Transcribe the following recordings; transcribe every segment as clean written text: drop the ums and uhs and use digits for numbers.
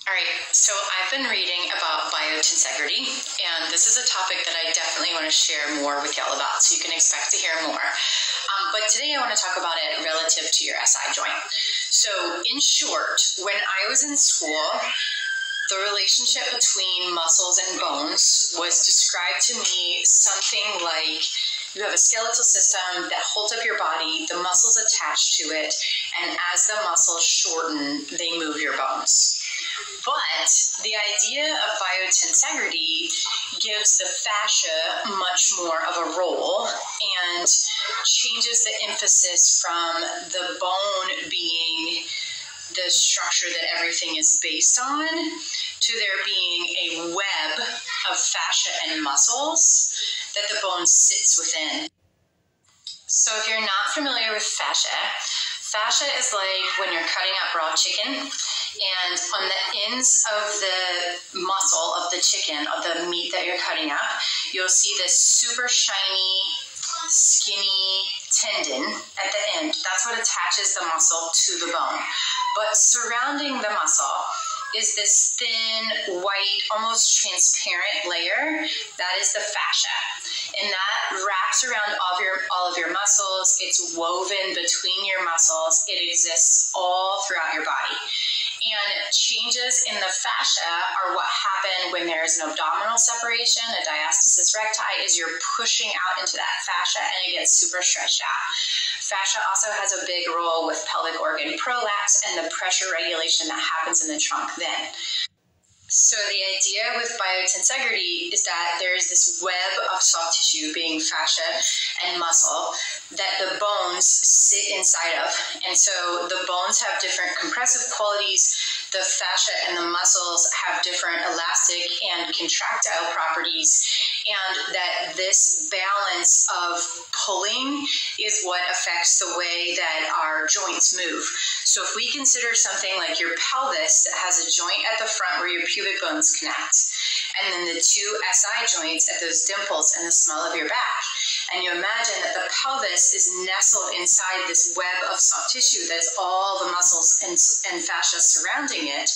All right, so I've been reading about biotensegrity, and this is a topic that I definitely want to share more with y'all about, so you can expect to hear more. But today I want to talk about it relative to your SI joint. So in short, when I was in school, the relationship between muscles and bones was described to me something like you have a skeletal system that holds up your body, the muscles attached to it, and as the muscles shorten, they move your bones. But the idea of biotensegrity gives the fascia much more of a role and changes the emphasis from the bone being the structure that everything is based on to there being a web of fascia and muscles that the bone sits within. So if you're not familiar with fascia, fascia is like when you're cutting up raw chicken, and on the ends of the muscle of the chicken, of the meat that you're cutting up, you'll see this super shiny, skinny tendon at the end. That's what attaches the muscle to the bone. But surrounding the muscle is this thin, white, almost transparent layer. That is the fascia. And that wraps around all of your muscles. It's woven between your muscles. It exists all throughout your body. And changes in the fascia are what happen when there's an abdominal separation, a diastasis recti, is you're pushing out into that fascia and it gets super stretched out. Fascia also has a big role with pelvic organ prolapse and the pressure regulation that happens in the trunk then. So the idea with biotensegrity is that there is this web of soft tissue, being fascia and muscle, that the bones sit inside of. And so the bones have different compressive qualities. The fascia and the muscles have different elastic and contractile properties. And that this balance of pulling is what affects the way that our joints move. So if we consider something like your pelvis that has a joint at the front where your pubic bones connect, and then the two SI joints at those dimples in the small of your back, and you imagine that the pelvis is nestled inside this web of soft tissue that's all the muscles and fascia surrounding it,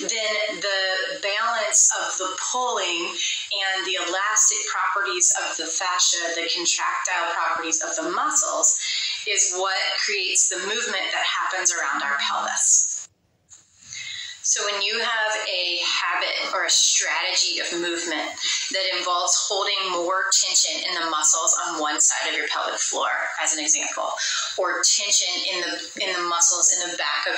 then the balance of the pulling and the elastic properties of the fascia, the contractile properties of the muscles, is what creates the movement that happens around our pelvis. So when you have a habit or a strategy of movement that involves holding more tension in the muscles on one side of your pelvic floor, as an example, or tension in the muscles in the back of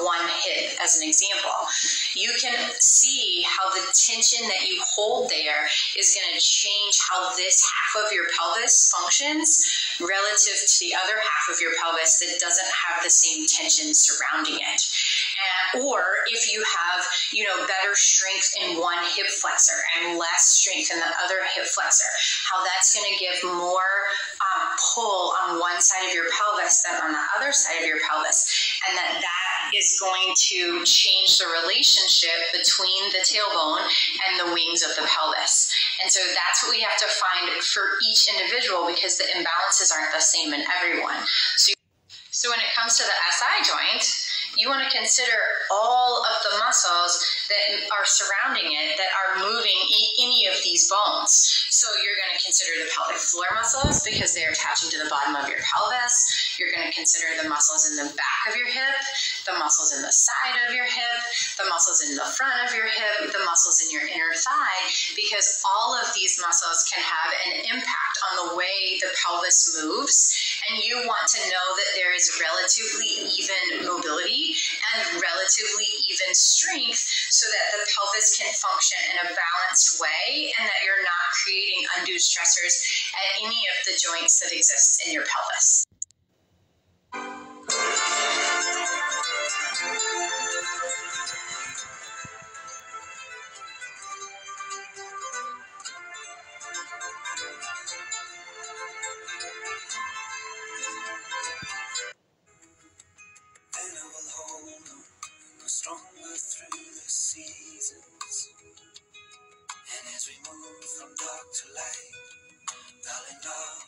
one hip, as an example, you can see how the tension that you hold there is going to change how this half of your pelvis functions relative to the other half of your pelvis that doesn't have the same tension surrounding it. Or if you have, better strength in one hip flexor and less strength in the other hip flexor, how that's going to give more pull on one side of your pelvis than on the other side of your pelvis, and that is going to change the relationship between the tailbone and the wings of the pelvis. And so that's what we have to find for each individual, because the imbalances aren't the same in everyone. So when it comes to the SI joint, you want to consider all of the muscles that are surrounding it that are moving any of these bones. So you're going to consider the pelvic floor muscles because they're attaching to the bottom of your pelvis. You're going to consider the muscles in the back of your hip, the muscles in the side of your hip, the muscles in the front of your hip, the muscles in your inner thigh, because all of these muscles can have an impact on the way the pelvis moves. And you want to know that there is relatively even mobility and relatively even strength so that the pelvis can function in a balanced way and that you're not creating undue stressors at any of the joints that exist in your pelvis. And I will hold on, go stronger through the seasons. And as we move from dark to light, darling, love